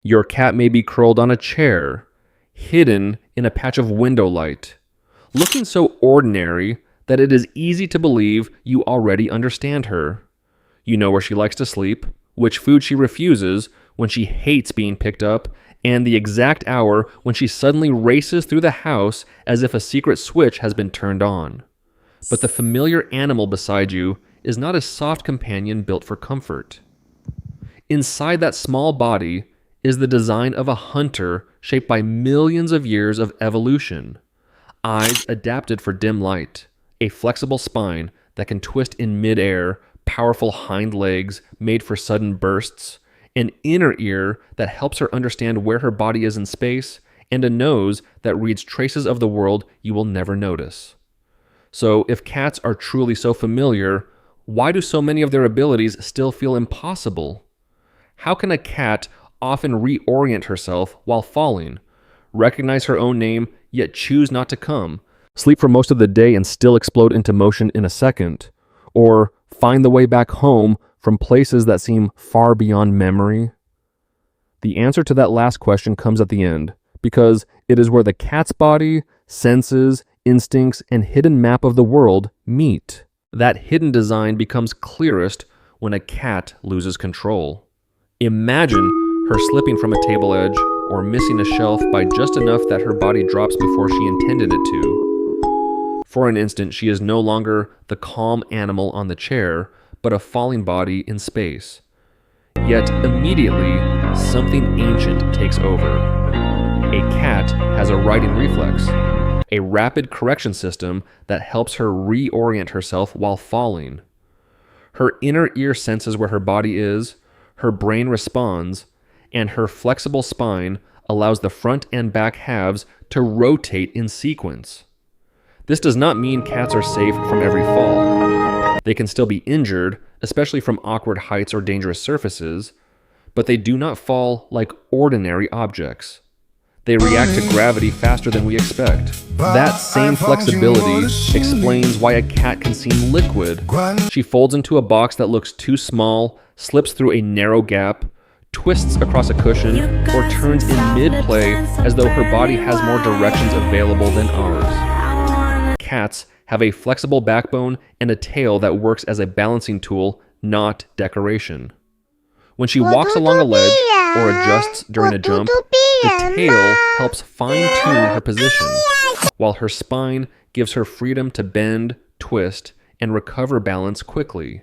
Your cat may be curled on a chair, hidden in a patch of window light, looking so ordinary that it is easy to believe you already understand her. You know where she likes to sleep, which food she refuses, when she hates being picked up, and the exact hour when she suddenly races through the house as if a secret switch has been turned on. But the familiar animal beside you is not a soft companion built for comfort. Inside that small body is the design of a hunter shaped by millions of years of evolution. Eyes adapted for dim light, a flexible spine that can twist in midair, powerful hind legs made for sudden bursts, an inner ear that helps her understand where her body is in space, and a nose that reads traces of the world you will never notice. So if cats are truly so familiar, why do so many of their abilities still feel impossible? How can a cat often reorient herself while falling, recognize her own name, yet choose not to come, sleep for most of the day and still explode into motion in a second, or find the way back home from places that seem far beyond memory? The answer to that last question comes at the end, because it is where the cat's body, senses, instincts, and hidden map of the world meet. That hidden design becomes clearest when a cat loses control. Imagine her slipping from a table edge or missing a shelf by just enough that her body drops before she intended it to. For an instant, she is no longer the calm animal on the chair, but a falling body in space. Yet immediately, something ancient takes over. A cat has a righting reflex, a rapid correction system that helps her reorient herself while falling. Her inner ear senses where her body is, her brain responds, and her flexible spine allows the front and back halves to rotate in sequence. This does not mean cats are safe from every fall. They can still be injured, especially from awkward heights or dangerous surfaces, but they do not fall like ordinary objects. They react to gravity faster than we expect. That same flexibility explains why a cat can seem liquid. She folds into a box that looks too small, slips through a narrow gap, twists across a cushion, or turns in mid-play as though her body has more directions available than ours. Cats have a flexible backbone and a tail that works as a balancing tool, not decoration. When she walks along a ledge or adjusts during a jump, the tail helps fine-tune her position, while her spine gives her freedom to bend, twist, and recover balance quickly.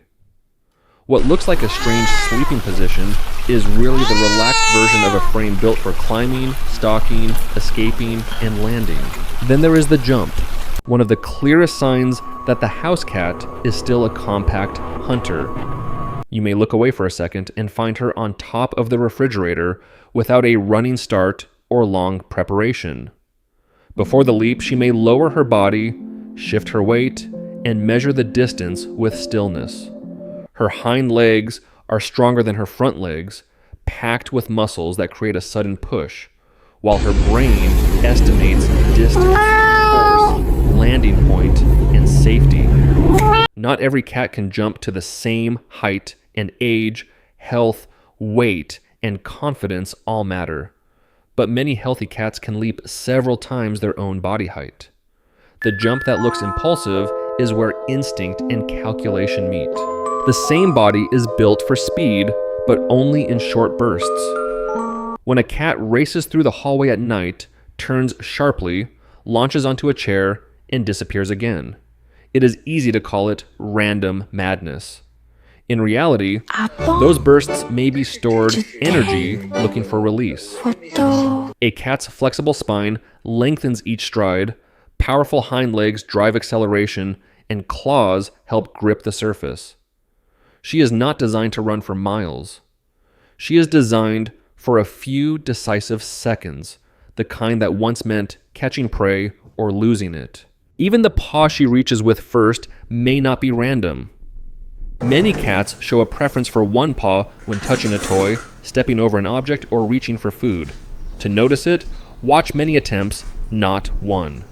What looks like a strange sleeping position is really the relaxed version of a frame built for climbing, stalking, escaping, and landing. Then there is the jump, one of the clearest signs that the house cat is still a compact hunter. You may look away for a second and find her on top of the refrigerator without a running start or long preparation. Before the leap, she may lower her body, shift her weight, and measure the distance with stillness. Her hind legs are stronger than her front legs, packed with muscles that create a sudden push, while her brain estimates distance, force, landing point, and safety. Not every cat can jump to the same height, and age, health, weight, and confidence all matter. But many healthy cats can leap several times their own body height. The jump that looks impulsive is where instinct and calculation meet. The same body is built for speed, but only in short bursts. When a cat races through the hallway at night, turns sharply, launches onto a chair, and disappears again, it is easy to call it random madness. In reality, those bursts may be stored energy looking for release. A cat's flexible spine lengthens each stride, powerful hind legs drive acceleration, and claws help grip the surface. She is not designed to run for miles. She is designed for a few decisive seconds, the kind that once meant catching prey or losing it. Even the paw she reaches with first may not be random. Many cats show a preference for one paw when touching a toy, stepping over an object, or reaching for food. To notice it, watch many attempts, not one.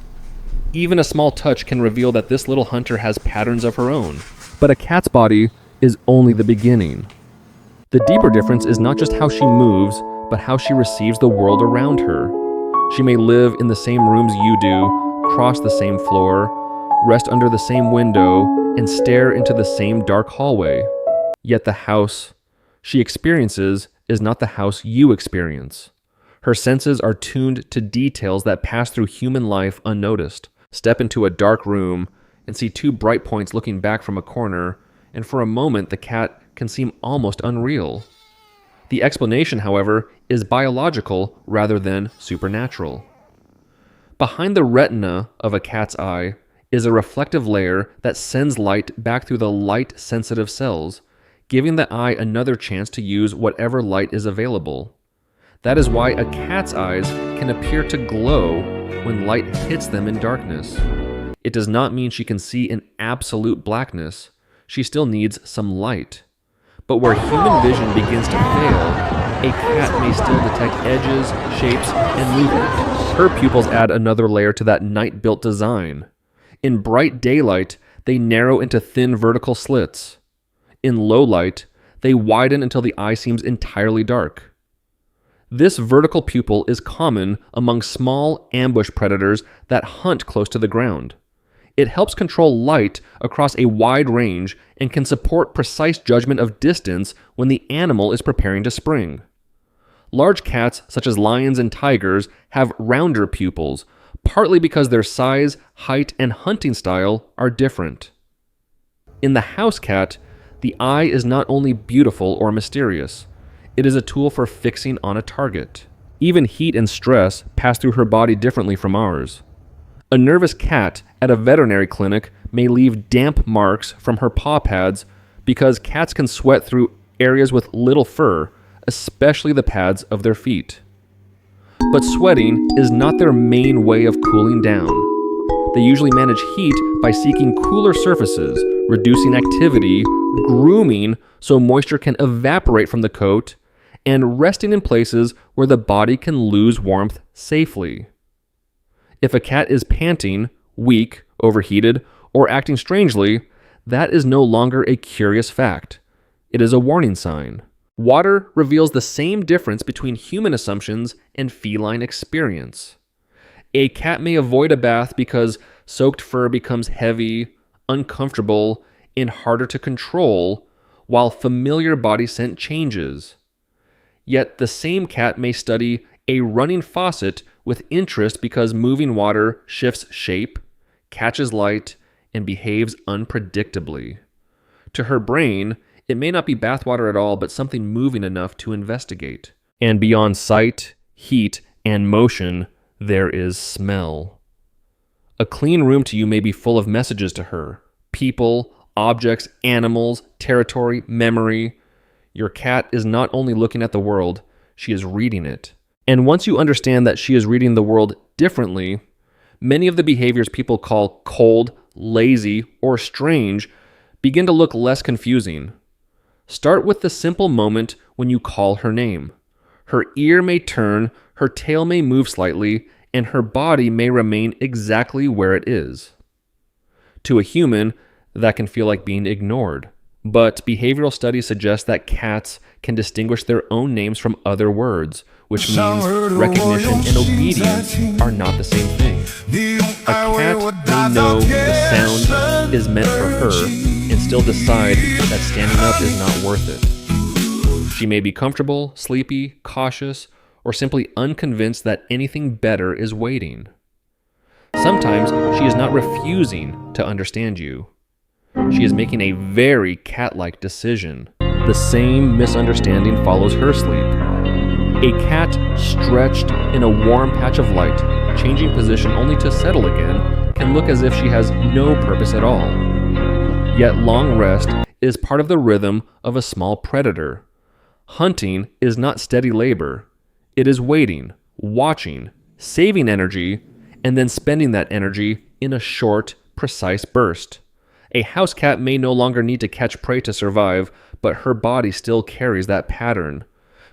Even a small touch can reveal that this little hunter has patterns of her own. But a cat's body is only the beginning. The deeper difference is not just how she moves, but how she receives the world around her. She may live in the same rooms you do, cross the same floor, rest under the same window, and stare into the same dark hallway. Yet the house she experiences is not the house you experience. Her senses are tuned to details that pass through human life unnoticed. Step into a dark room and see two bright points looking back from a corner, and for a moment the cat can seem almost unreal. The explanation, however, is biological rather than supernatural. Behind the retina of a cat's eye is a reflective layer that sends light back through the light-sensitive cells, giving the eye another chance to use whatever light is available. That is why a cat's eyes can appear to glow when light hits them in darkness. It does not mean she can see in absolute blackness. She still needs some light. But where human vision begins to fail, a cat may still detect edges, shapes, and movement. Her pupils add another layer to that night-built design. In bright daylight, they narrow into thin vertical slits. In low light, they widen until the eye seems entirely dark. This vertical pupil is common among small ambush predators that hunt close to the ground. It helps control light across a wide range and can support precise judgment of distance when the animal is preparing to spring. Large cats, such as lions and tigers, have rounder pupils, partly because their size, height, and hunting style are different. In the house cat, the eye is not only beautiful or mysterious, it is a tool for fixing on a target. Even heat and stress pass through her body differently from ours. A nervous cat at a veterinary clinic may leave damp marks from her paw pads because cats can sweat through areas with little fur, especially the pads of their feet. But sweating is not their main way of cooling down. They usually manage heat by seeking cooler surfaces, reducing activity, grooming so moisture can evaporate from the coat, and resting in places where the body can lose warmth safely. If a cat is panting, weak, overheated, or acting strangely, that is no longer a curious fact. It is a warning sign. Water reveals the same difference between human assumptions and feline experience. A cat may avoid a bath because soaked fur becomes heavy, uncomfortable, and harder to control, while familiar body scent changes. Yet the same cat may study a running faucet with interest because moving water shifts shape, catches light, and behaves unpredictably. To her brain, it may not be bathwater at all, but something moving enough to investigate. And beyond sight, heat, and motion, there is smell. A clean room to you may be full of messages to her. People, objects, animals, territory, memory. Your cat is not only looking at the world, she is reading it. And once you understand that she is reading the world differently, many of the behaviors people call cold, lazy, or strange begin to look less confusing. Start with the simple moment when you call her name. Her ear may turn, her tail may move slightly, and her body may remain exactly where it is. To a human, that can feel like being ignored. But behavioral studies suggest that cats can distinguish their own names from other words, which means recognition and obedience are not the same thing. A cat may know the sound is meant for her and still decide that standing up is not worth it. She may be comfortable, sleepy, cautious, or simply unconvinced that anything better is waiting. Sometimes she is not refusing to understand you. She is making a very cat-like decision. The same misunderstanding follows her sleep. A cat stretched in a warm patch of light, changing position only to settle again, can look as if she has no purpose at all. Yet long rest is part of the rhythm of a small predator. Hunting is not steady labor. It is waiting, watching, saving energy, and then spending that energy in a short, precise burst. A house cat may no longer need to catch prey to survive, but her body still carries that pattern.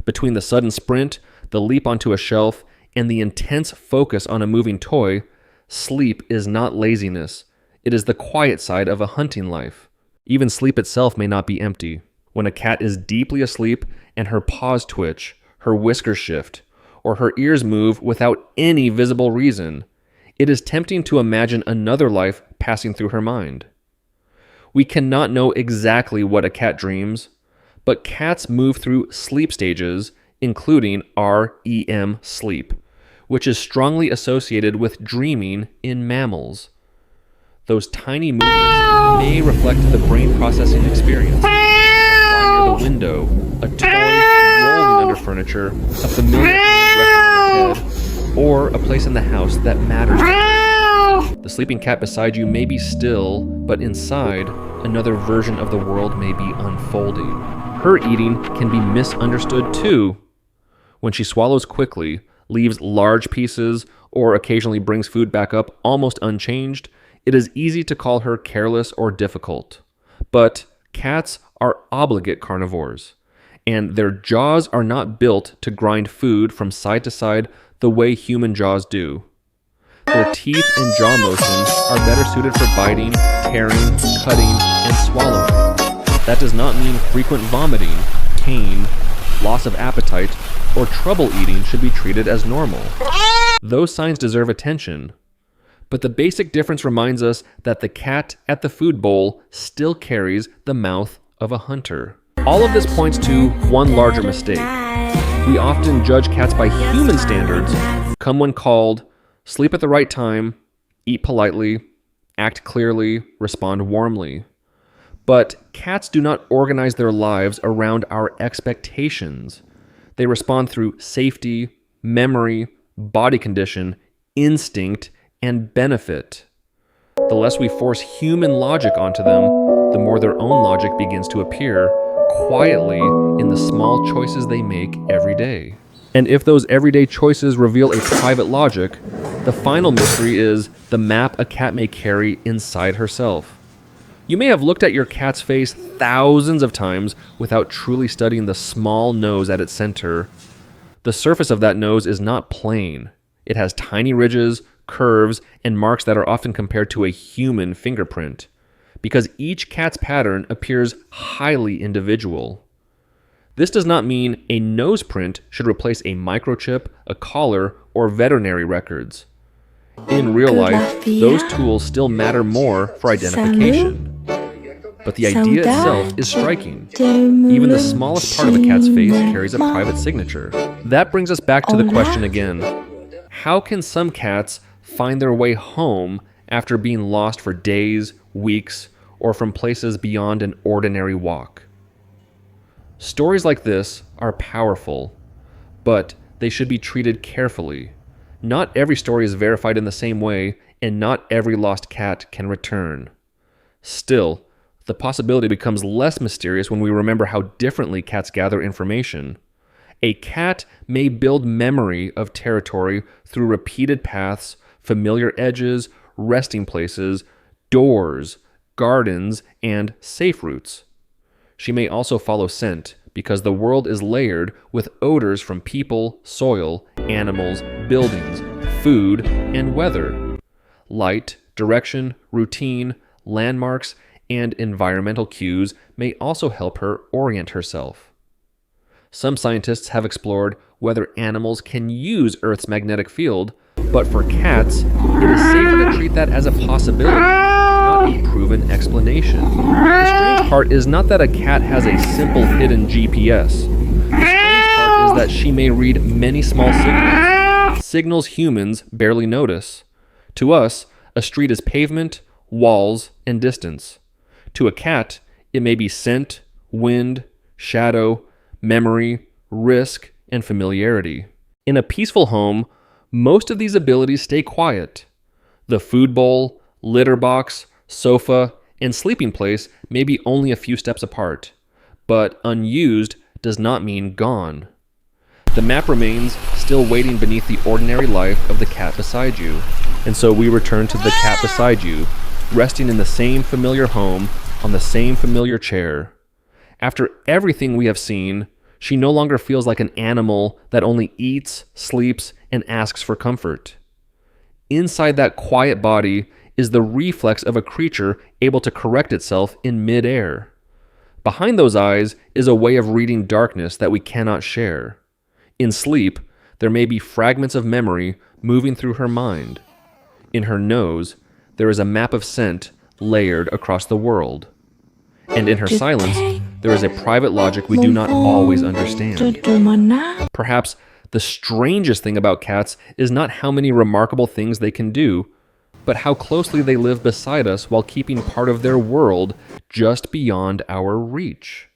Between the sudden sprint, the leap onto a shelf, and the intense focus on a moving toy, sleep is not laziness. It is the quiet side of a hunting life. Even sleep itself may not be empty. When a cat is deeply asleep and her paws twitch, her whiskers shift, or her ears move without any visible reason, it is tempting to imagine another life passing through her mind. We cannot know exactly what a cat dreams, but cats move through sleep stages, including REM sleep, which is strongly associated with dreaming in mammals. Those tiny movements may reflect the brain processing experience. Lying near the window, a toy rolling under furniture, a familiar hand resting on her head, or a place in the house that matters to her. The sleeping cat beside you may be still, but inside, another version of the world may be unfolding. Her eating can be misunderstood too. When she swallows quickly, leaves large pieces, or occasionally brings food back up almost unchanged, it is easy to call her careless or difficult. But cats are obligate carnivores, and their jaws are not built to grind food from side to side the way human jaws do. Their teeth and jaw motions are better suited for biting, tearing, cutting, and swallowing. That does not mean frequent vomiting, pain, loss of appetite, or trouble eating should be treated as normal. Those signs deserve attention. But the basic difference reminds us that the cat at the food bowl still carries the mouth of a hunter. All of this points to one larger mistake. We often judge cats by human standards: come when called, sleep at the right time, eat politely, act clearly, respond warmly. But cats do not organize their lives around our expectations. They respond through safety, memory, body condition, instinct, and benefit. The less we force human logic onto them, the more their own logic begins to appear quietly in the small choices they make every day. And if those everyday choices reveal a private logic, the final mystery is the map a cat may carry inside herself. You may have looked at your cat's face thousands of times without truly studying the small nose at its center. The surface of that nose is not plain. It has tiny ridges, curves, and marks that are often compared to a human fingerprint, because each cat's pattern appears highly individual. This does not mean a nose print should replace a microchip, a collar, or veterinary records. In real life, those tools still matter more for identification. But the idea itself is striking. Even the smallest part of a cat's face carries a private signature. That brings us back to the question again. How can some cats find their way home after being lost for days, weeks, or from places beyond an ordinary walk? Stories like this are powerful, but they should be treated carefully. Not every story is verified in the same way, and not every lost cat can return. Still, the possibility becomes less mysterious when we remember how differently cats gather information. A cat may build memory of territory through repeated paths, familiar edges, resting places, doors, gardens, and safe routes. She may also follow scent, because the world is layered with odors from people, soil, animals, buildings, food, and weather. Light, direction, routine, landmarks, and environmental cues may also help her orient herself. Some scientists have explored whether animals can use Earth's magnetic field, but for cats, it is safer to treat that as a possibility, not a proven explanation. The strange part is not that a cat has a simple hidden GPS. The strange part is that she may read many small signals humans barely notice. To us, a street is pavement, walls, and distance. To a cat, it may be scent, wind, shadow, memory, risk, and familiarity. In a peaceful home, most of these abilities stay quiet. The food bowl, litter box, sofa, and sleeping place may be only a few steps apart, but unused does not mean gone. The map remains still waiting beneath the ordinary life of the cat beside you, and so we return to the cat beside you, resting in the same familiar home, on the same familiar chair. After everything we have seen, she no longer feels like an animal that only eats, sleeps, and asks for comfort. Inside that quiet body is the reflex of a creature able to correct itself in mid-air. Behind those eyes is a way of reading darkness that we cannot share. In sleep, there may be fragments of memory moving through her mind. In her nose, there is a map of scent layered across the world. And in her silence, there is a private logic we do not always understand. Perhaps the strangest thing about cats is not how many remarkable things they can do, but how closely they live beside us while keeping part of their world just beyond our reach.